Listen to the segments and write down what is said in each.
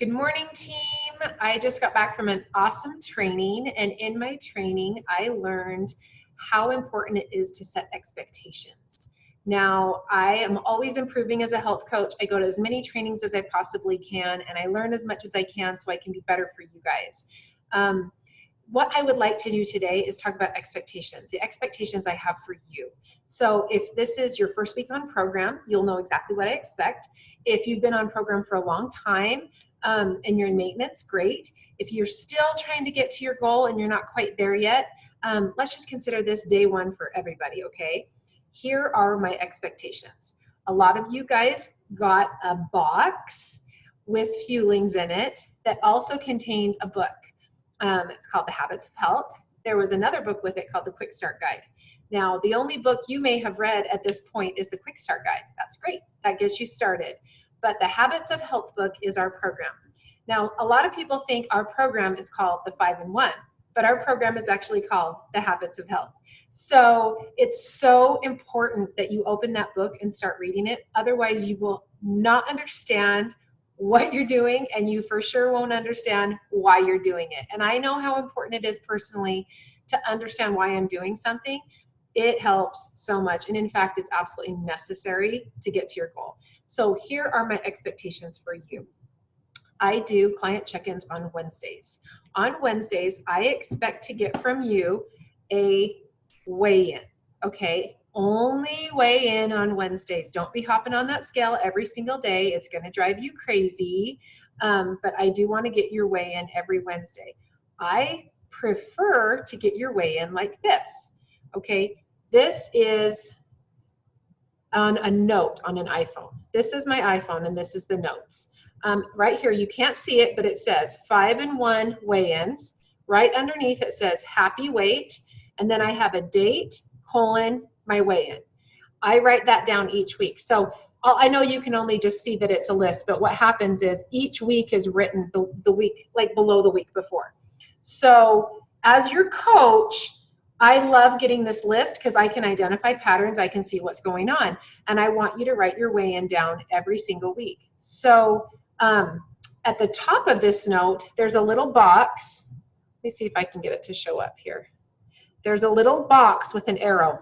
Good morning, team. I just got back from an awesome training, and in my training, I learned how important it is to set expectations. Now, I am always improving as a health coach. I go to as many trainings as I possibly can, and I learn as much as I can so I can be better for you guys. What I would like to do today is talk about expectations, the expectations I have for you. So if this is your first week on program, you'll know exactly what I expect. If you've been on program for a long time, and you're in maintenance, great. If you're still trying to get to your goal and you're not quite there yet, let's just consider this day one for everybody, okay? Here are my expectations. A lot of you guys got a box with fuelings in it that also contained a book. It's called The Habits of Health. There was another book with it called The Quick Start Guide. Now, the only book you may have read at this point is The Quick Start Guide. That's great. That gets you started. But the Habits of Health book is our program. Now, a lot of people think our program is called the 5-in-1, but our program is actually called the Habits of Health. So it's so important that you open that book and start reading it. Otherwise, you will not understand what you're doing, and you for sure won't understand why you're doing it. And I know how important it is personally to understand why I'm doing something. It helps so much. And in fact, it's absolutely necessary to get to your goal. So here are my expectations for you. I do client check-ins on Wednesdays. On Wednesdays, I expect to get from you a weigh-in, okay? Only weigh in on Wednesdays. Don't be hopping on that scale every single day. It's going to drive you crazy. But I do want to get your weigh-in every Wednesday. I prefer to get your weigh-in like this, okay? This is on a note on an iPhone. This is my iPhone, and this is the notes. Right here, you can't see it, but it says 5-in-1 weigh-ins. Right underneath it says happy weight, and then I have a date, colon, my weigh-in. I write that down each week. So I know you can only just see that it's a list, but what happens is each week is written the week, like below the week before. So as your coach, I love getting this list because I can identify patterns, I can see what's going on, and I want you to write your weigh-in down every single week. So at the top of this note, there's a little box. Let me see if I can get it to show up here. There's a little box with an arrow.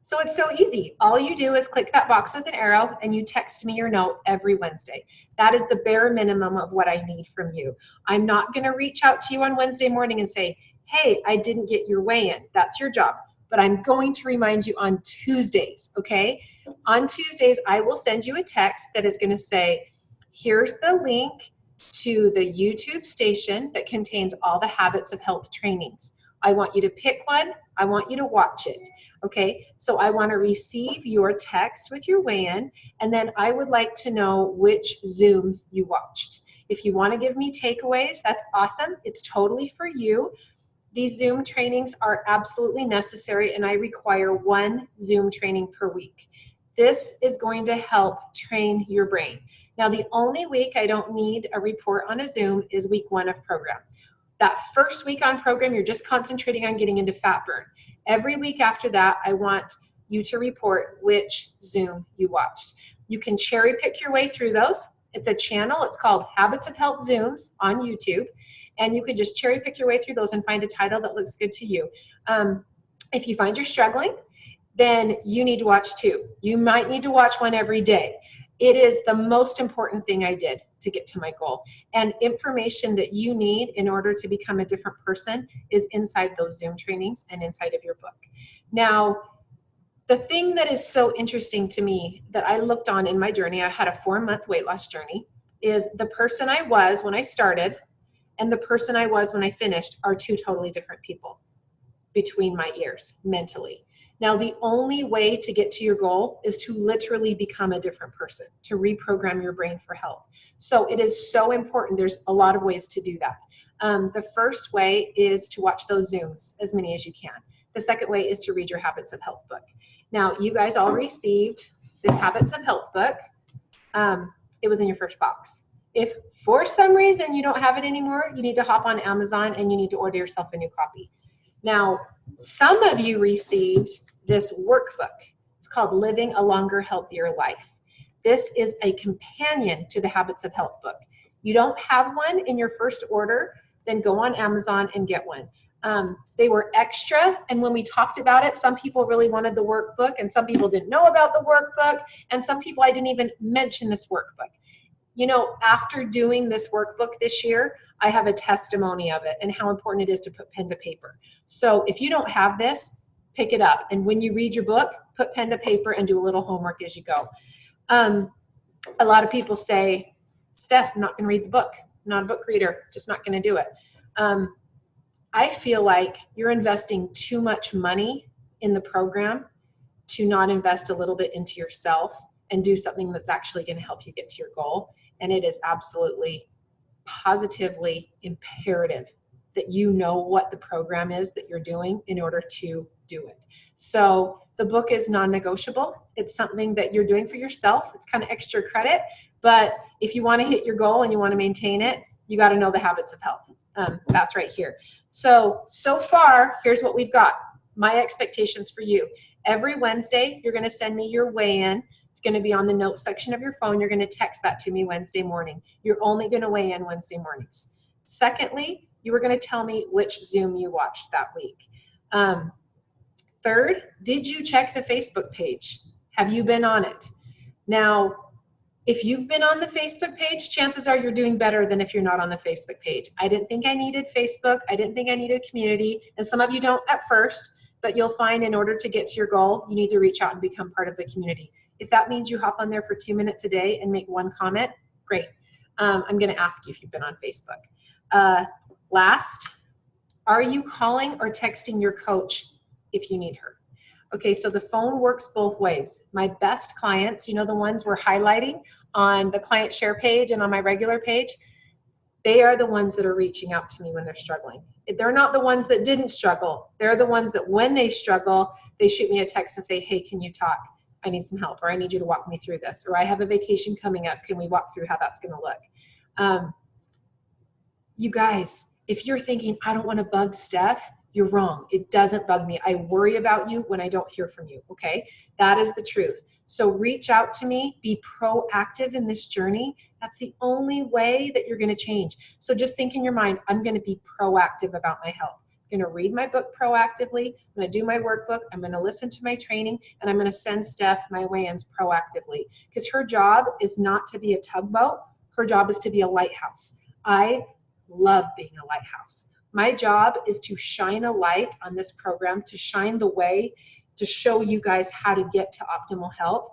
So it's so easy. All you do is click that box with an arrow and you text me your note every Wednesday. That is the bare minimum of what I need from you. I'm not going to reach out to you on Wednesday morning and say, hey, I didn't get your weigh-in. That's your job. But I'm going to remind you on Tuesdays, okay? On Tuesdays, I will send you a text that is going to say, here's the link to the YouTube station that contains all the Habits of Health trainings. I want you to pick one. I want you to watch it, okay? So I want to receive your text with your weigh-in, and then I would like to know which Zoom you watched. If you want to give me takeaways, that's awesome. It's totally for you. These Zoom trainings are absolutely necessary, and I require 1 Zoom training per week. This is going to help train your brain. Now, the only week I don't need a report on a Zoom is week 1 of program. That first week on program, you're just concentrating on getting into fat burn. Every week after that, I want you to report which Zoom you watched. You can cherry pick your way through those. It's a channel. It's called Habits of Health Zooms on YouTube. And you can just cherry pick your way through those and find a title that looks good to you. If you find you're struggling, then you need to watch 2. You might need to watch 1 every day. It is the most important thing I did to get to my goal. And information that you need in order to become a different person is inside those Zoom trainings and inside of your book. Now, the thing that is so interesting to me that I looked on in my journey, I had a 4-month weight loss journey, is the person I was when I started and the person I was when I finished are 2 totally different people between my ears, mentally. Now, the only way to get to your goal is to literally become a different person, to reprogram your brain for health. So it is so important. There's a lot of ways to do that. The first way is to watch those Zooms, as many as you can. The second way is to read your Habits of Health book. Now, you guys all received this Habits of Health book. It was in your first box. If for some reason you don't have it anymore, you need to hop on Amazon and you need to order yourself a new copy. Now, some of you received this workbook. It's called Living a Longer, Healthier Life. This is a companion to the Habits of Health book. You don't have one in your first order, then go on Amazon and get one. They were extra, and when we talked about it, some people really wanted the workbook, and some people didn't know about the workbook, and some people I didn't even mention this workbook. You know, after doing this workbook this year, I have a testimony of it and how important it is to put pen to paper. So if you don't have this, pick it up. And when you read your book, put pen to paper and do a little homework as you go. A lot of people say, Steph, I'm not going to read the book. I'm not a book reader, just not going to do it. I feel like you're investing too much money in the program to not invest a little bit into yourself and do something that's actually going to help you get to your goal. And it is absolutely, positively imperative that you know what the program is that you're doing in order to do it. So the book is non-negotiable. It's something that you're doing for yourself. It's kind of extra credit, but if you want to hit your goal and you want to maintain it, you got to know the habits of health. That's right here. So far, here's what we've got. My expectations for you. Every Wednesday, you're going to send me your weigh-in. It's going to be on the notes section of your phone. You're going to text that to me Wednesday morning. You're only going to weigh in Wednesday mornings. Secondly, you were going to tell me which Zoom you watched that week. Third, did you check the Facebook page? Have you been on it? Now, if you've been on the Facebook page, chances are you're doing better than if you're not on the Facebook page. I didn't think I needed Facebook. I didn't think I needed community. And some of you don't at first, but you'll find in order to get to your goal, you need to reach out and become part of the community. If that means you hop on there for 2 minutes a day and make one comment, great. I'm going to ask you if you've been on Facebook. Last, are you calling or texting your coach if you need her? Okay, so the phone works both ways. My best clients, you know, the ones we're highlighting on the client share page and on my regular page, they are the ones that are reaching out to me when they're struggling. They're not the ones that didn't struggle. They're the ones that when they struggle, they shoot me a text and say, hey, can you talk? I need some help, or I need you to walk me through this, or I have a vacation coming up. Can we walk through how that's going to look? You guys, if you're thinking, I don't want to bug Steph, you're wrong. It doesn't bug me. I worry about you when I don't hear from you, okay? That is the truth. So reach out to me, be proactive in this journey. That's the only way that you're going to change. So just think in your mind, I'm going to be proactive about my health. I'm going to read my book proactively. I'm going to do my workbook. I'm going to listen to my training, and I'm going to send Steph my weigh-ins proactively, because her job is not to be a tugboat. Her job is to be a lighthouse. I love being a lighthouse. My job is to shine a light on this program, to shine the way, to show you guys how to get to optimal health.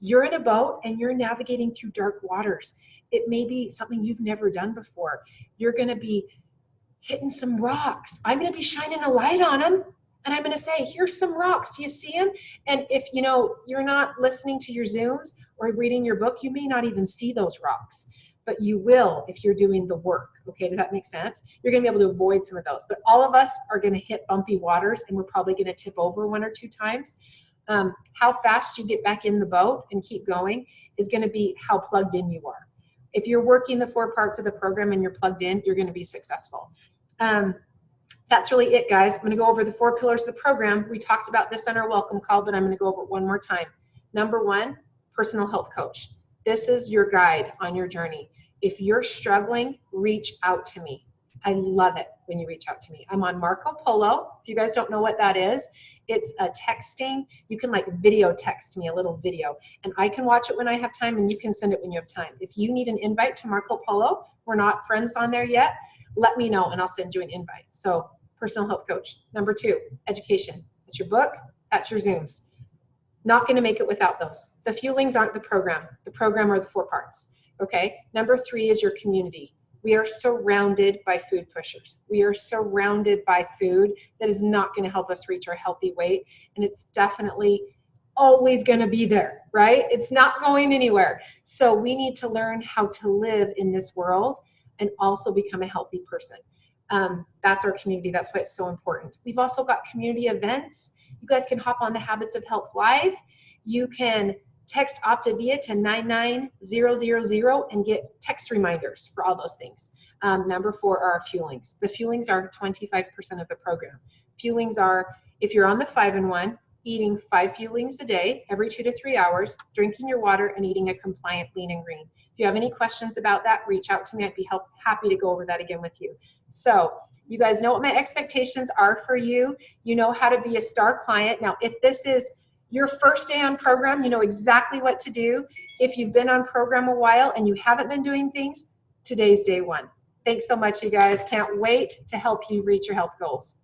You're in a boat and you're navigating through dark waters. It may be something you've never done before. You're going to be hitting some rocks. I'm going to be shining a light on them, and I'm going to say, here's some rocks. Do you see them? And if you know you're not listening to your Zooms or reading your book, you may not even see those rocks. But you will if you're doing the work. Okay, does that make sense? You're going to be able to avoid some of those. But all of us are going to hit bumpy waters, and we're probably going to tip over 1 or 2 times. How fast you get back in the boat and keep going is going to be how plugged in you are. If you're working the 4 parts of the program and you're plugged in, you're going to be successful. That's really it, guys. I'm going to go over the 4 pillars of the program. We talked about this on our welcome call, but I'm going to go over it one more time. Number 1, personal health coach. This is your guide on your journey. If you're struggling, reach out to me. I love it when you reach out to me. I'm on Marco Polo. If you guys don't know what that is, it's a texting. You can like video text me a little video, and I can watch it when I have time, and you can send it when you have time. If you need an invite to Marco Polo, we're not friends on there yet, let me know and I'll send you an invite. So personal health coach. Number 2, education. That's your book, that's your Zooms. Not going to make it without those. The fuelings aren't the program. The program are the 4 parts. Okay. Number 3 is your community. We are surrounded by food pushers. We are surrounded by food that is not going to help us reach our healthy weight. And it's definitely always going to be there, right? It's not going anywhere. So we need to learn how to live in this world and also become a healthy person. That's our community. That's why it's so important. We've also got community events. You guys can hop on the Habits of Health Live. You can text Optavia to 99000 and get text reminders for all those things. Number 4 are our fuelings. The fuelings are 25% of the program. Fuelings are, if you're on the 5-in-1, eating 5 fuelings a day, every 2 to 3 hours, drinking your water, and eating a compliant lean and green. If you have any questions about that, reach out to me. I'd be happy to go over that again with you. So you guys know what my expectations are for you. You know how to be a star client. Now, if this is your first day on program, you know exactly what to do. If you've been on program a while and you haven't been doing things, today's day one. Thanks so much, you guys. Can't wait to help you reach your health goals.